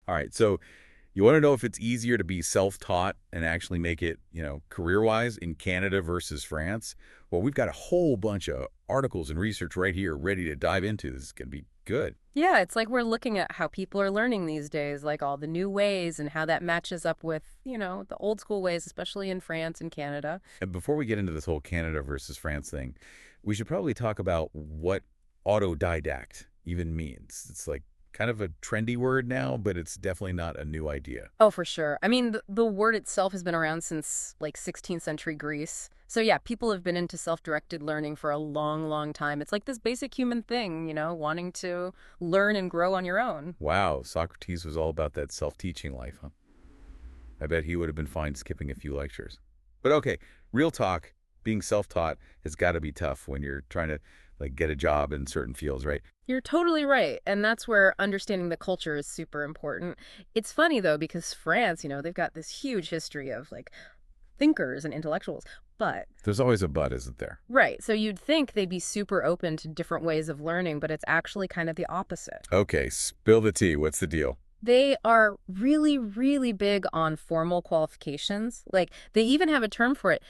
All right, so you want to know if it's easier to be self-taught and actually make it, career-wise in Canada versus France? Well, we've got a whole bunch of articles and research right here ready to dive into. This is going to be good. Yeah, it's like we're looking at how people are learning these days, like all the new ways and how that matches up with, the old school ways, especially in France and Canada. And before we get into this whole Canada versus France thing, we should probably talk about what autodidact even means. It's like kind of a trendy word now, but it's definitely not a new idea. Oh, for sure. I mean, the word itself has been around since like 16th century Greece. So yeah, people have been into self-directed learning for a long, long time. It's like this basic human thing, wanting to learn and grow on your own. Wow, Socrates was all about that self-teaching life, huh? I bet he would have been fine skipping a few lectures. But okay, real talk, being self-taught has got to be tough when you're trying to get a job in certain fields, right? You're totally right. And that's where understanding the culture is super important. It's funny though, because France, they've got this huge history of like thinkers and intellectuals. But, There's always a but, isn't there? right, so you'd think they'd be super open to different ways of learning, but it's actually kind of the opposite. Okay, spill the tea. What's the deal? They are really, really big on formal qualifications. Like, they even have a term for it,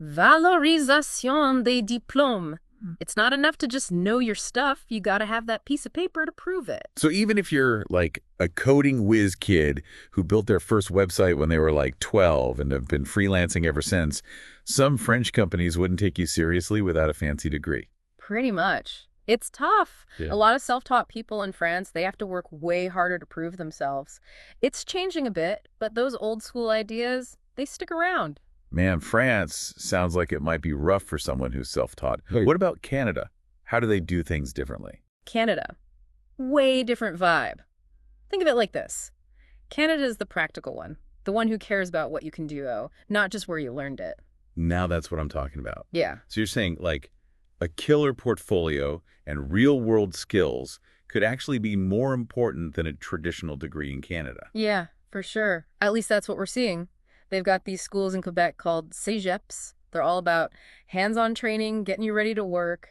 valorisation des diplômes. It's not enough to just know your stuff. You got to have that piece of paper to prove it. So even if you're like a coding whiz kid who built their first website when they were like 12 and have been freelancing ever since, some French companies wouldn't take you seriously without a fancy degree. Pretty much. It's tough. Yeah. A lot of self-taught people in France, they have to work way harder to prove themselves. It's changing a bit, but those old school ideas, they stick around. Man, France sounds like it might be rough for someone who's self-taught. Hey. What about Canada? How do they do things differently? Canada, way different vibe. Think of it like this. Canada is the practical one, the one who cares about what you can do, though, not just where you learned it. Now that's what I'm talking about. Yeah. So you're saying like a killer portfolio and real-world skills could actually be more important than a traditional degree in Canada. Yeah, for sure. At least that's what we're seeing. They've got these schools in Quebec called cégeps. They're all about hands-on training, getting you ready to work.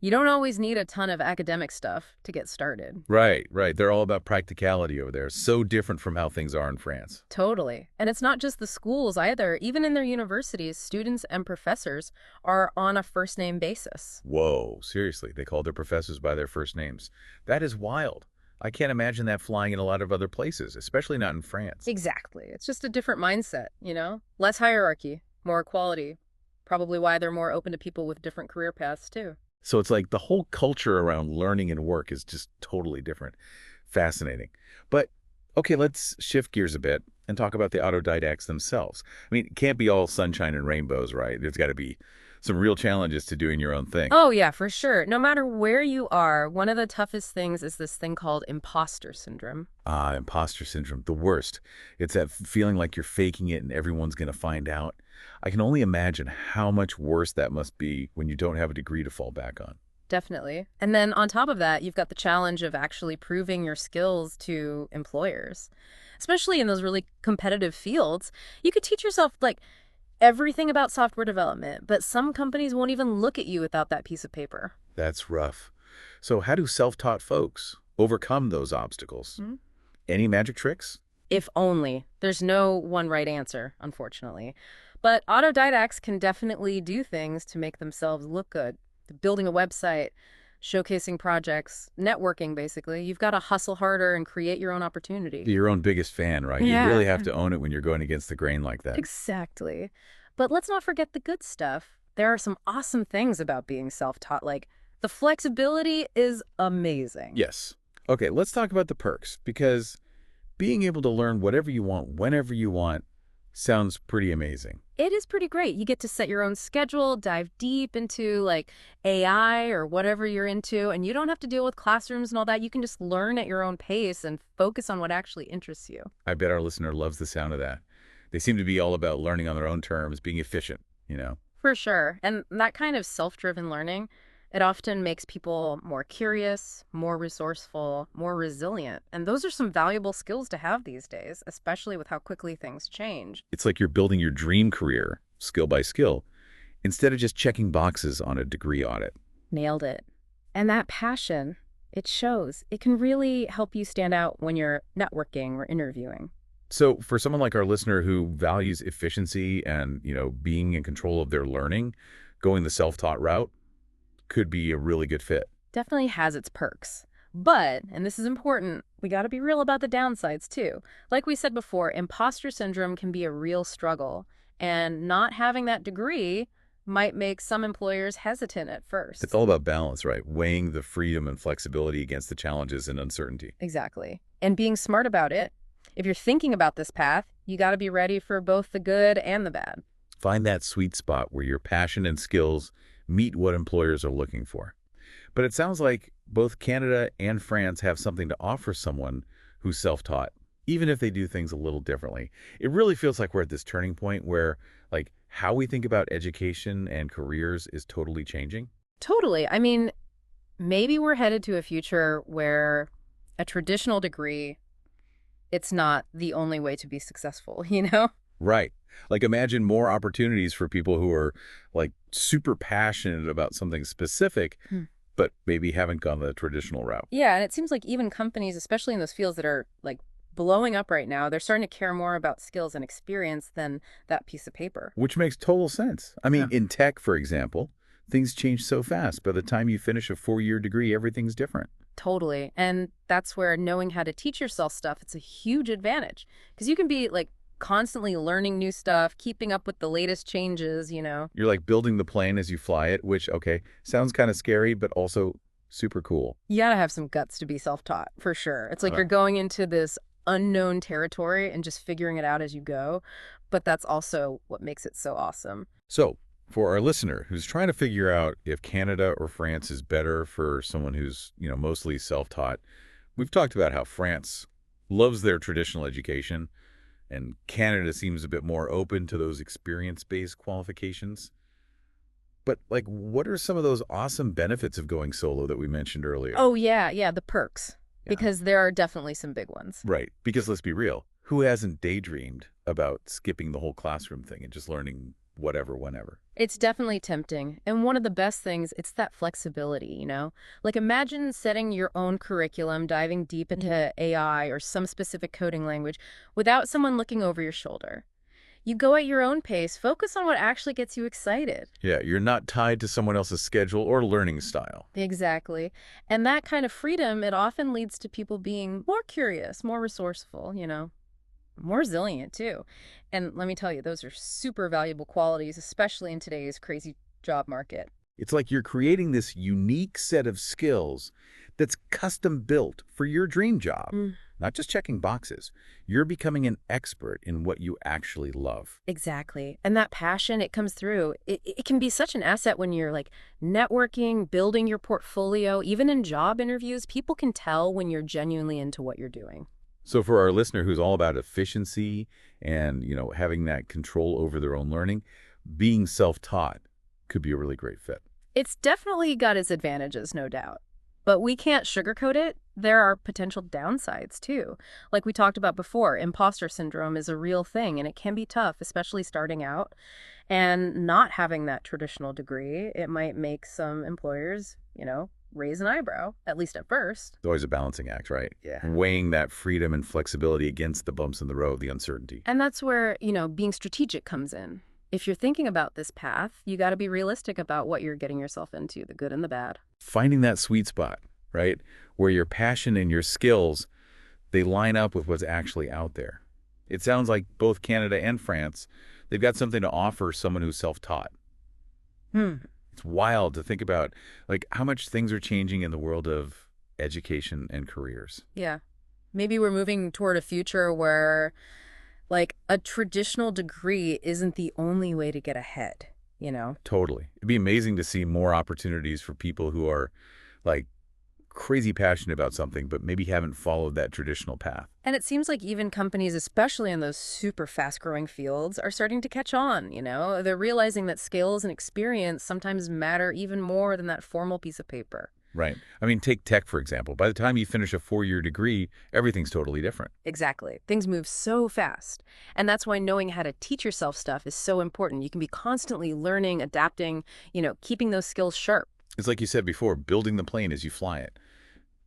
You don't always need a ton of academic stuff to get started. Right, right. They're all about practicality over there. So different from how things are in France. Totally. And it's not just the schools either. Even in their universities, students and professors are on a first-name basis. Whoa, seriously, they call their professors by their first names. That is wild. I can't imagine that flying in a lot of other places, especially not in France. Exactly. It's just a different mindset, Less hierarchy, more equality. Probably why they're more open to people with different career paths, too. So it's like the whole culture around learning and work is just totally different. Fascinating. But okay, let's shift gears a bit and talk about the autodidacts themselves. I mean, it can't be all sunshine and rainbows, right? There's got to be some real challenges to doing your own thing. Oh, yeah, for sure. No matter where you are, one of the toughest things is this thing called imposter syndrome. Ah, imposter syndrome, the worst. It's that feeling like you're faking it and everyone's going to find out. I can only imagine how much worse that must be when you don't have a degree to fall back on. Definitely. And then on top of that, you've got the challenge of actually proving your skills to employers, especially in those really competitive fields. You could teach yourself like everything about software development, but some companies won't even look at you without that piece of paper. That's rough. So how do self-taught folks overcome those obstacles? Hmm? Any magic tricks? If only. There's no one right answer, unfortunately. But autodidacts can definitely do things to make themselves look good. Building a website, showcasing projects, networking, basically. You've got to hustle harder and create your own opportunity. Your own biggest fan, right? Yeah. You really have to own it when you're going against the grain like that. Exactly. But let's not forget the good stuff. There are some awesome things about being self-taught, like the flexibility is amazing. Yes. Okay, let's talk about the perks, because being able to learn whatever you want, whenever you want, sounds pretty amazing. It is pretty great. You get to set your own schedule, dive deep into like AI or whatever you're into, and you don't have to deal with classrooms and all that. You can just learn at your own pace and focus on what actually interests you. I bet our listener loves the sound of that. They seem to be all about learning on their own terms, being efficient. For sure. And that kind of self-driven learning, it often makes people more curious, more resourceful, more resilient. And those are some valuable skills to have these days, especially with how quickly things change. It's like you're building your dream career, skill by skill, instead of just checking boxes on a degree audit. Nailed it. And that passion, It shows. It can really help you stand out when you're networking or interviewing. So for someone like our listener who values efficiency and, being in control of their learning, going the self-taught route could be a really good fit. Definitely has its perks. But, and this is important, we got to be real about the downsides too. Like we said before, imposter syndrome can be a real struggle, and not having that degree might make some employers hesitant at It's first. all about balance, right? Weighing the freedom and flexibility against the challenges and uncertainty. Exactly. And being smart about it. If you're thinking about this path, you got to be ready for both the good and the bad. Find that sweet spot where your passion and skills meet what employers are looking for. But it sounds like both Canada and France have something to offer someone who's self-taught, even if they do things a little differently. It really feels like we're at this turning point where, like, how we think about education and careers is totally changing. Totally. I mean, maybe we're headed to a future where a traditional degree, it's not the only way to be successful, you know? Right. Like, imagine more opportunities for people who are, like, super passionate about something specific, but maybe haven't gone the traditional route. Yeah, and it seems like even companies, especially in those fields that are like blowing up right now, they're starting to care more about skills and experience than that piece of paper. Which makes total sense. I mean, Yeah. in tech, for example, things change so fast. By the time you finish a 4-year degree, everything's different. Totally. And that's where knowing how to teach yourself stuff, it's a huge advantage because you can be like constantly learning new stuff, keeping up with the latest changes, you know. You're like building the plane as you fly it, which, okay, sounds kind of scary, but also super cool. You gotta have some guts to be self-taught, for sure. It's like Uh, you're going into this unknown territory and just figuring it out as you go. But that's also what makes it so awesome. So, for our listener who's trying to figure out if Canada or France is better for someone who's, mostly self-taught, we've talked about how France loves their traditional education, and Canada seems a bit more open to those experience-based qualifications. But, like, what are some of those awesome benefits of going solo that we mentioned earlier? Oh, yeah, yeah, the perks. Yeah. Because there are definitely some big ones. Right. Because let's be real, who hasn't daydreamed about skipping the whole classroom thing and just learning whatever, whenever? It's definitely tempting. And one of the best things, it's that flexibility, you know? Like imagine setting your own curriculum, diving deep into AI or some specific coding language without someone looking over your shoulder. You go at your own pace, focus on what actually gets you excited. Yeah, you're not tied to someone else's schedule or learning style. Exactly. And that kind of freedom, it often leads to people being more curious, more resourceful, you know? More resilient too. And let me tell you, those are super valuable qualities, especially in today's crazy job market. It's like you're creating this unique set of skills that's custom built for your dream job, Mm. not just checking boxes. You're becoming an expert in what you actually love. Exactly. And that passion, it comes through. It can be such an asset when you're like networking, building your portfolio, even in job interviews, people can tell when you're genuinely into what you're doing. So for our listener who's all about efficiency and, having that control over their own learning, being self-taught could be a really great fit. It's definitely got its advantages, no doubt. But we can't sugarcoat it. There are potential downsides too. Like we talked about before, imposter syndrome is a real thing and it can be tough, especially starting out. And not having that traditional degree, it might make some employers, raise an eyebrow, at least at first. It's always a balancing act, right? Yeah. Weighing that freedom and flexibility against the bumps in the road, the uncertainty. And that's where, being strategic comes in. If you're thinking about this path, you got to be realistic about what you're getting yourself into, the good and the bad. Finding that sweet spot, right? Where your passion and your skills, they line up with what's actually out there. It sounds like both Canada and France, they've got something to offer someone who's self-taught. It's wild to think about, like, how much things are changing in the world of education and careers. Yeah. Maybe we're moving toward a future where, like, a traditional degree isn't the only way to get ahead, you know? Totally. It'd be amazing to see more opportunities for people who are, like, crazy passionate about something, but maybe haven't followed that traditional path. And it seems like even companies, especially in those super fast-growing fields, are starting to catch on, you know? They're realizing that skills and experience sometimes matter even more than that formal piece of paper. Right. I mean, take tech, for example. By the time you finish a 4-year degree, everything's totally different. Exactly. Things move so fast. And that's why knowing how to teach yourself stuff is so important. You can be constantly learning, adapting, keeping those skills sharp. It's like you said before, building the plane as you fly it.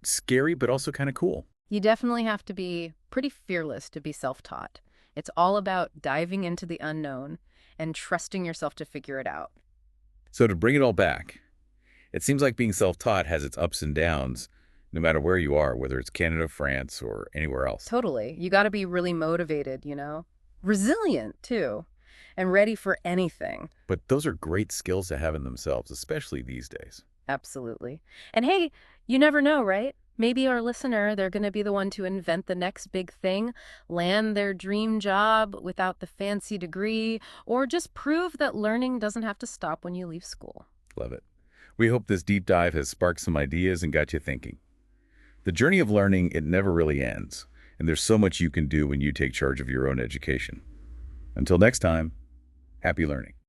scary, but also kind of cool. You definitely have to be pretty fearless to be self-taught. It's all about diving into the unknown and trusting yourself to figure it out. So to bring it all back, it seems like being self-taught has its ups and downs, no matter where you are, whether it's Canada, France, or anywhere else. Totally. You got to be really motivated, resilient too, and ready for anything. But those are great skills to have in themselves, especially these days. Absolutely. And hey, you never know, right? Maybe our listener, they're going to be the one to invent the next big thing, land their dream job without the fancy degree, or just prove that learning doesn't have to stop when you leave school. Love it. We hope this deep dive has sparked some ideas and got you thinking. The journey of learning, it never really ends, and there's so much you can do when you take charge of your own education. Until next time, happy learning.